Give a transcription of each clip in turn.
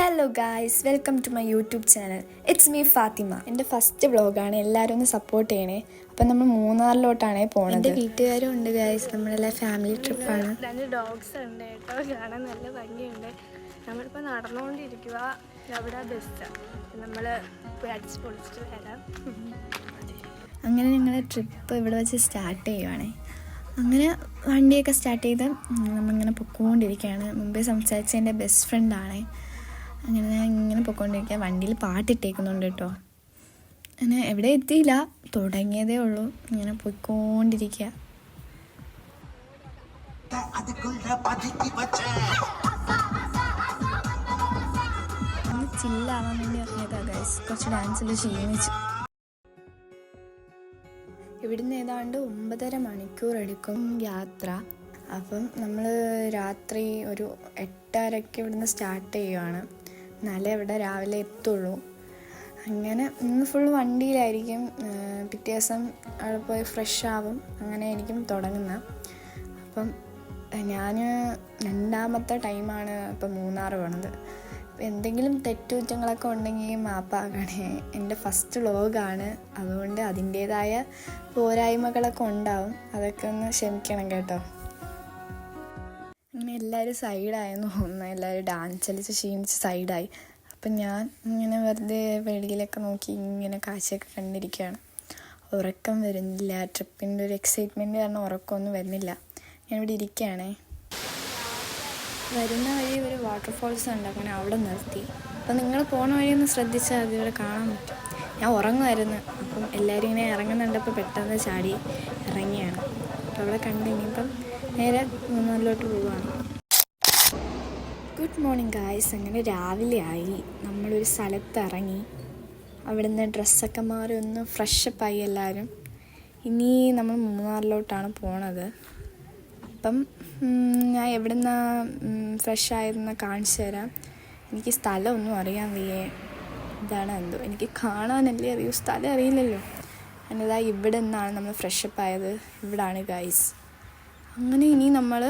Hello guys, welcome to my YouTube channel. It's me Fathima. എൻ്റെ first വ്ളോഗാണ്, എല്ലാവരും ഒന്ന് സപ്പോർട്ട് ചെയ്യണേ. അപ്പം നമ്മൾ മൂന്നാറിലോട്ടാണ് പോകുന്നത്. എൻ്റെ വീട്ടുകാരും ഉണ്ട് ഗായ്സ്, നമ്മളെല്ലാം ഫാമിലി ട്രിപ്പാണ്. രണ്ട് ഡോഗ്സ് ഉണ്ട് കേട്ടോ, കാണാൻ നല്ല ഭംഗിയുണ്ട്. നമ്മളിപ്പോൾ നടന്നുകൊണ്ടിരിക്കുക, അവിടെ ബെസ്റ്റാണ്. നമ്മൾ പോയി അടിച്ച് പൊളിച്ചിട്ട് വരാം. അങ്ങനെ ഞങ്ങളുടെ ട്രിപ്പ് ഇവിടെ വെച്ച് സ്റ്റാർട്ട് ചെയ്യുവാണേ. അങ്ങനെ വണ്ടിയൊക്കെ സ്റ്റാർട്ട് ചെയ്ത് നമ്മളിങ്ങനെ പൊയ്ക്കൊണ്ടിരിക്കുകയാണ്. മുമ്പേ സംസാരിച്ച എൻ്റെ ബെസ്റ്റ് ഫ്രണ്ടാണ്. അങ്ങനെ ഞാൻ ഇങ്ങനെ പൊയ്ക്കൊണ്ടിരിക്കുക, വണ്ടിയിൽ പാട്ടിട്ടേക്കുന്നുണ്ട് കേട്ടോ. അങ്ങനെ എവിടെ എത്തിയില്ല, തുടങ്ങിയതേ ഉള്ളൂ. ഇങ്ങനെ പൊയ്ക്കൊണ്ടിരിക്കുക. ചില്ലാവാൻ വേണ്ടി ഇറങ്ങിയതാ ഗൈസ്, കുറച്ച് ഡാൻസിൽ ക്ഷീണിച്ചു. ഇവിടുന്ന് ഏതാണ്ട് 9.5 മണിക്കൂർ എടുക്കും യാത്ര. അപ്പം നമ്മൾ രാത്രി ഒരു 8:30 ഇവിടുന്ന് സ്റ്റാർട്ട് ചെയ്യുവാണ്. എന്നാലേ ഇവിടെ രാവിലെ എത്തുള്ളൂ. അങ്ങനെ ഇന്ന് ഫുൾ വണ്ടിയിലായിരിക്കും. പിറ്റേ ദിവസം അവിടെ പോയി ഫ്രഷ് ആവും. അങ്ങനെ ആയിരിക്കും തുടങ്ങുന്നത്. അപ്പം ഞാൻ രണ്ടാമത്തെ ടൈമാണ് ഇപ്പം മൂന്നാർ പോണത്. എന്തെങ്കിലും തെറ്റുകുറ്റങ്ങളൊക്കെ ഉണ്ടെങ്കിൽ മാപ്പാക്കണേ. എൻ്റെ ഫസ്റ്റ് വ്ളോഗാണ്, അതുകൊണ്ട് അതിൻ്റേതായ പോരായ്മകളൊക്കെ ഉണ്ടാവും. അതൊക്കെ ഒന്ന് ക്ഷമിക്കണം കേട്ടോ. അങ്ങനെ എല്ലാവരും സൈഡായെന്ന് തോന്നുന്നു. എല്ലാവരും ഡാൻസ് കളിച്ച് ക്ഷീണിച്ച് സൈഡായി. അപ്പം ഞാൻ ഇങ്ങനെ വെറുതെ വെളിയിലൊക്കെ നോക്കി ഇങ്ങനെ കാഴ്ചയൊക്കെ കണ്ടിരിക്കുകയാണ്. ഉറക്കം വരുന്നില്ല. ട്രിപ്പിൻ്റെ ഒരു എക്സൈറ്റ്മെൻറ്റ് കാരണം ഉറക്കമൊന്നും വരുന്നില്ല. ഞാനിവിടെ ഇരിക്കുകയാണേ. വരുന്ന വഴി ഒരു വാട്ടർഫോൾസ് ഉണ്ട്, അങ്ങനെ അവിടെ നിർത്തി. അപ്പം നിങ്ങൾ പോണ വഴി ഒന്ന് ശ്രദ്ധിച്ചാൽ അതിവിടെ കാണാൻ പറ്റും. ഞാൻ ഉറങ്ങുമായിരുന്നു. അപ്പം എല്ലാവരും ഇങ്ങനെ ഇറങ്ങുന്നുണ്ടപ്പോൾ പെട്ടെന്ന് ചാടി ഇറങ്ങിയാണ്. അപ്പോൾ അവിടെ കണ്ട് ഇനിയിപ്പം നേരെ മൂന്നാറിലോട്ട് പോവുകയാണ്. Good morning guys. അങ്ങനെ രാവിലെ ആയി. നമ്മളൊരു സ്ഥലത്ത് ഇറങ്ങി. അവിടുന്ന് ഡ്രസ്സൊക്കെ മാറി ഒന്ന് ഫ്രഷപ്പായി എല്ലാവരും. ഇനി നമ്മൾ മൂന്നാറിലോട്ടാണ് പോണത്. അപ്പം ഞാൻ എവിടെ നിന്നാണ് ഫ്രഷ് ആയതെന്ന് കാണിച്ചു തരാം. എനിക്ക് സ്ഥലമൊന്നും അറിയാൻ വയ്യേ. ഇതാണ് എന്തോ, എനിക്ക് കാണാനല്ലേ അറിയൂ, സ്ഥലം അറിയില്ലല്ലോ. എന്നതാ ഇവിടെ നിന്നാണ് നമ്മൾ ഫ്രഷപ്പ് ആയത്. ഇവിടാണ് ഗൈസ്. അങ്ങനെ ഇനി നമ്മൾ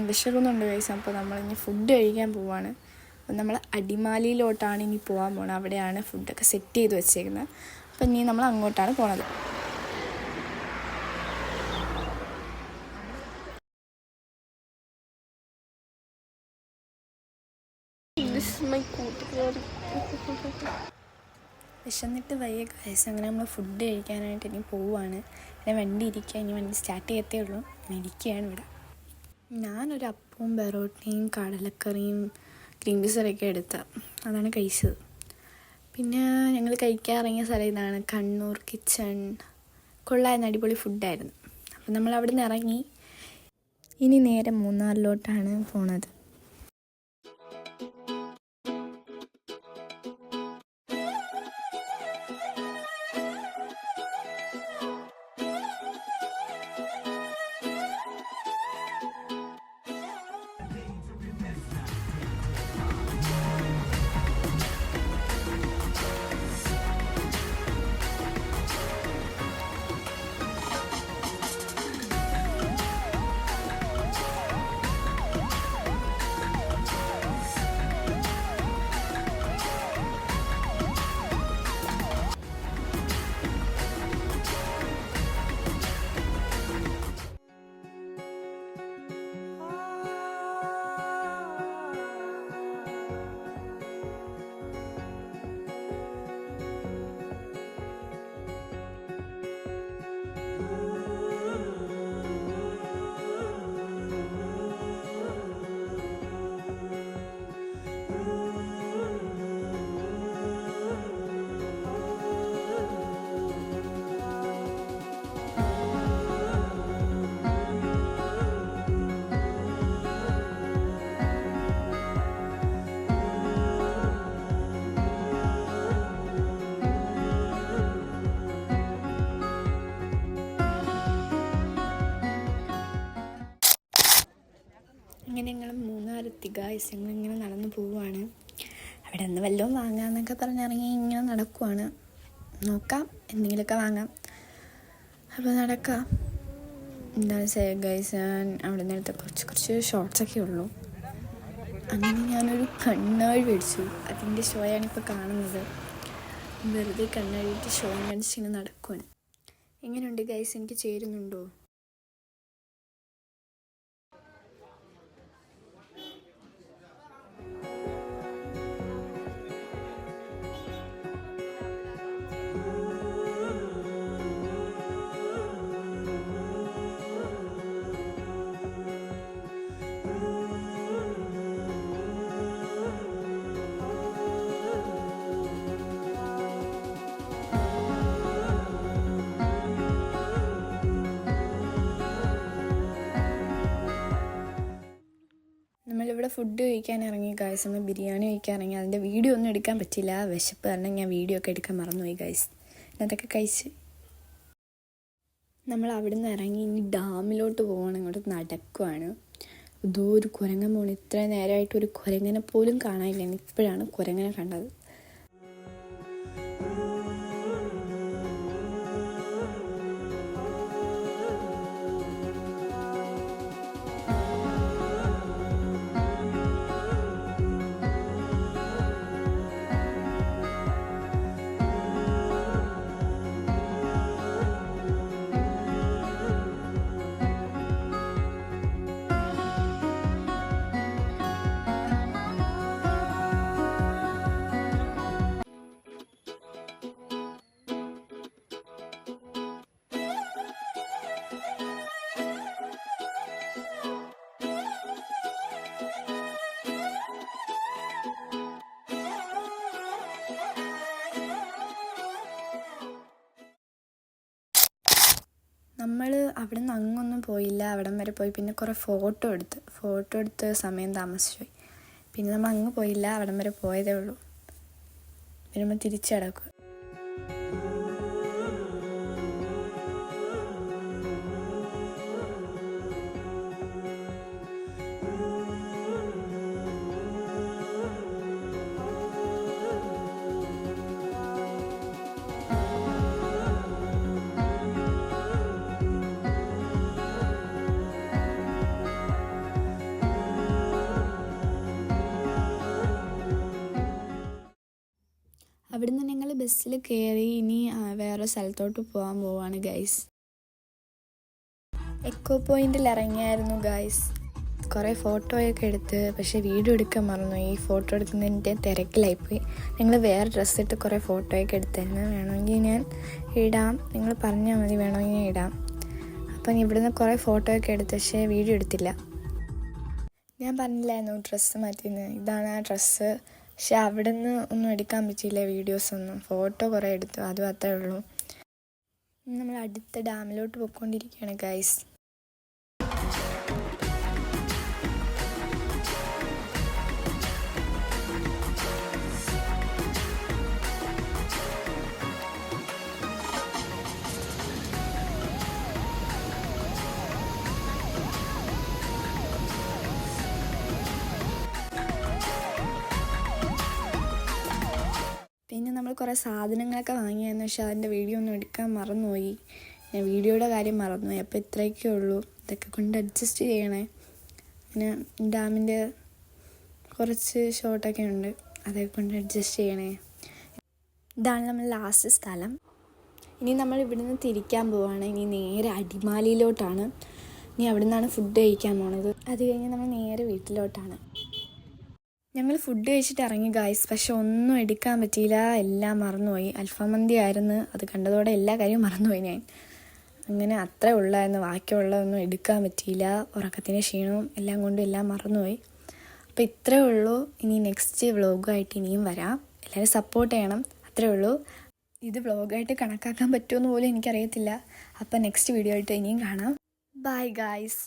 വിശക്കുന്നുണ്ട് ഗൈസ്. അപ്പോൾ നമ്മളിനി ഫുഡ് കഴിക്കാൻ പോവാണ്. അപ്പം നമ്മൾ അടിമാലിയിലോട്ടാണ് ഇനി പോകാൻ പോകുന്നത്. അവിടെയാണ് ഫുഡൊക്കെ സെറ്റ് ചെയ്ത് വെച്ചേക്കുന്നത്. അപ്പം ഇനി നമ്മൾ അങ്ങോട്ടാണ് പോണത്. വിശന്നിട്ട് വയ്യ ഗൈസ്. അങ്ങനെ നമ്മൾ ഫുഡ് കഴിക്കാനായിട്ട് ഇനി പോവുകയാണ്. ഞാൻ വണ്ടി ഇരിക്കുക, ഇനി വണ്ടി സ്റ്റാർട്ട് ചെയ്യത്തേ ഉള്ളൂ. ഞാൻ ഇരിക്കുകയാണ് ഇവിടെ. ഞാനൊരു അപ്പവും പെറോട്ടയും കടലക്കറിയും ഗ്രീൻ പീസറൊക്കെ എടുത്ത അതാണ് കഴിച്ചത്. പിന്നെ ഞങ്ങൾ കഴിക്കാൻ ഇറങ്ങിയ സ്ഥലം ഇതാണ്, കണ്ണൂർ കിച്ചൺ. കൊള്ളായിരുന്നു, അടിപൊളി ഫുഡായിരുന്നു. അപ്പം നമ്മൾ അവിടെ നിന്ന് ഇറങ്ങി. ഇനി നേരെ മൂന്നാറിലോട്ടാണ് പോണത്. അങ്ങനെ ഞങ്ങൾ മൂന്നാറെത്തി ഗായ്സ്. ഞങ്ങളിങ്ങനെ നടന്നു പോവുകയാണ്. അവിടെ നിന്ന് വല്ലതും വാങ്ങാമെന്നൊക്കെ പറഞ്ഞിറങ്ങി ഇങ്ങനെ നടക്കുവാണ്. നോക്കാം, എന്തെങ്കിലുമൊക്കെ വാങ്ങാം. അപ്പോൾ നടക്കാം. എന്താണ് ഗൈസ്, ഞാൻ അവിടെ നിന്ന് എടുത്ത കുറച്ച് ഷോർട്സൊക്കെ ഉള്ളൂ. അങ്ങനെ ഞാനൊരു കണ്ണാഴി മേടിച്ചു. അതിൻ്റെ ഷോയാണിപ്പോൾ കാണുന്നത്. വെറുതെ കണ്ണാഴിയിട്ട് ഷോ കാണിച്ച് ഇങ്ങനെ നടക്കുവാണ്. എങ്ങനെയുണ്ട് ഗൈസ്? എനിക്ക് ചേരുന്നുണ്ടോ? നമ്മളിവിടെ ഫുഡ് കഴിക്കാൻ ഇറങ്ങി ഗൈസ്. നമ്മൾ ബിരിയാണി കഴിക്കാൻ ഇറങ്ങി. അതിൻ്റെ വീഡിയോ ഒന്നും എടുക്കാൻ പറ്റില്ല, വിശപ്പ് കാരണം ഞാൻ വീഡിയോ ഒക്കെ എടുക്കാൻ മറന്നുപോയി ഗൈസ്. അതൊക്കെ കഴിച്ച് നമ്മൾ അവിടെ നിന്ന് ഇറങ്ങി ഇനി ഡാമിലോട്ട് പോകണം. ഇങ്ങോട്ട് നടക്കുവാണ്. ഇതോ ഒരു കുരങ്ങൻ പോകണം. ഇത്ര നേരമായിട്ട് ഒരു കുരങ്ങനെ പോലും കാണാനില്ല. ഇപ്പോഴാണ് കുരങ്ങനെ കണ്ടത്. നമ്മൾ അവിടെ നിന്ന് അങ്ങൊന്നും പോയില്ല. അവിടം വരെ പോയി പിന്നെ കുറേ ഫോട്ടോ എടുത്ത് സമയം താമസിച്ചുപോയി. പിന്നെ നമ്മൾ അങ്ങ് പോയില്ല, അവിടം വരെ പോയതേ ഉള്ളൂ. പിന്നെ നമ്മൾ തിരിച്ചു കിടക്കുക. അവിടുന്ന് ഞങ്ങൾ ബസ്സിൽ കയറി ഇനി വേറെ സ്ഥലത്തോട്ട് പോവാണ് ഗൈസ്. എക്കോ പോയിന്റിൽ ഇറങ്ങിയായിരുന്നു ഗൈസ്. കുറേ ഫോട്ടോയൊക്കെ എടുത്ത്, പക്ഷേ വീഡിയോ എടുക്കാൻ മറന്നുപോയി. ഈ ഫോട്ടോ എടുക്കുന്നതിൻ്റെ തിരക്കിലായിപ്പോയി. ഞങ്ങൾ വേറെ ഡ്രസ്സിട്ട് കുറേ ഫോട്ടോയൊക്കെ എടുത്തായിരുന്നു. വേണമെങ്കിൽ ഞാൻ ഇടാം, നിങ്ങൾ പറഞ്ഞാൽ മതി, വേണമെങ്കിൽ ഞാൻ ഇടാം. അപ്പം ഇവിടുന്ന് കുറേ ഫോട്ടോയൊക്കെ എടുത്ത്, പക്ഷേ വീഡിയോ എടുത്തില്ല. ഞാൻ പറഞ്ഞില്ലായിരുന്നു ഡ്രസ്സ് മാറ്റിയെന്ന്. ഇതാണ് ആ ഡ്രസ്സ്. പക്ഷെ അവിടെ നിന്ന് ഒന്നും എടുക്കാൻ പറ്റിയില്ല വീഡിയോസൊന്നും. ഫോട്ടോ കുറേ എടുത്തു, അതും അത്രേ ഉള്ളൂ. നമ്മൾ അടുത്ത ഡാമിലോട്ട് പോയിക്കൊണ്ടിരിക്കുകയാണ് ഗൈസ്. പിന്നെ നമ്മൾ കുറേ സാധനങ്ങളൊക്കെ വാങ്ങിയായിരുന്നു. പക്ഷെ അതിൻ്റെ വീഡിയോ ഒന്നും എടുക്കാൻ മറന്നുപോയി. ഞാൻ വീഡിയോയുടെ കാര്യം മറന്നുപോയി. അപ്പോൾ ഇത്രയൊക്കെ ഉള്ളൂ. ഇതൊക്കെ കൊണ്ട് അഡ്ജസ്റ്റ് ചെയ്യണേ. പിന്നെ ഡാമിൻ്റെ കുറച്ച് ഷോട്ടൊക്കെ ഉണ്ട്, അതൊക്കെ കൊണ്ട് അഡ്ജസ്റ്റ് ചെയ്യണേ. ഇതാണ് നമ്മൾ ലാസ്റ്റ് സ്ഥലം. ഇനി നമ്മൾ ഇവിടുന്ന് തിരിക്കാൻ പോവുകയാണ്. ഇനി നേരെ അടിമാലിയിലോട്ടാണ്. ഇനി അവിടെ നിന്നാണ് ഫുഡ് കഴിക്കാൻ പോണത്. അത് കഴിഞ്ഞ് നമ്മൾ നേരെ വീട്ടിലോട്ടാണ്. ഞങ്ങൾ ഫുഡ് കഴിച്ചിട്ട് ഇറങ്ങി ഗൈസ്. പക്ഷെ ഒന്നും എടുക്കാൻ പറ്റിയില്ല, എല്ലാം മറന്നുപോയി. അൽഫാം മന്തി ആയിരുന്നു. അത് കണ്ടതോടെ എല്ലാ കാര്യവും മറന്നുപോയി ഞാൻ. അങ്ങനെ അത്രേ ഉള്ളായിരുന്നു. ബാക്കിയുള്ളതൊന്നും എടുക്കാൻ പറ്റിയില്ല. ഉറക്കത്തിൻ്റെ ക്ഷീണവും എല്ലാം കൊണ്ടും എല്ലാം മറന്നുപോയി. അപ്പോൾ ഇത്രേ ഉള്ളൂ. ഇനി നെക്സ്റ്റ് വ്ളോഗായിട്ട് ഇനിയും വരാം. എല്ലാവരും സപ്പോർട്ട് ചെയ്യണം. അത്രേ ഉള്ളൂ. ഇത് വ്ളോഗായിട്ട് കണക്കാക്കാൻ പറ്റുമെന്ന് പോലും എനിക്കറിയത്തില്ല. അപ്പോൾ നെക്സ്റ്റ് വീഡിയോ ആയിട്ട് ഇനിയും കാണാം. Bye guys.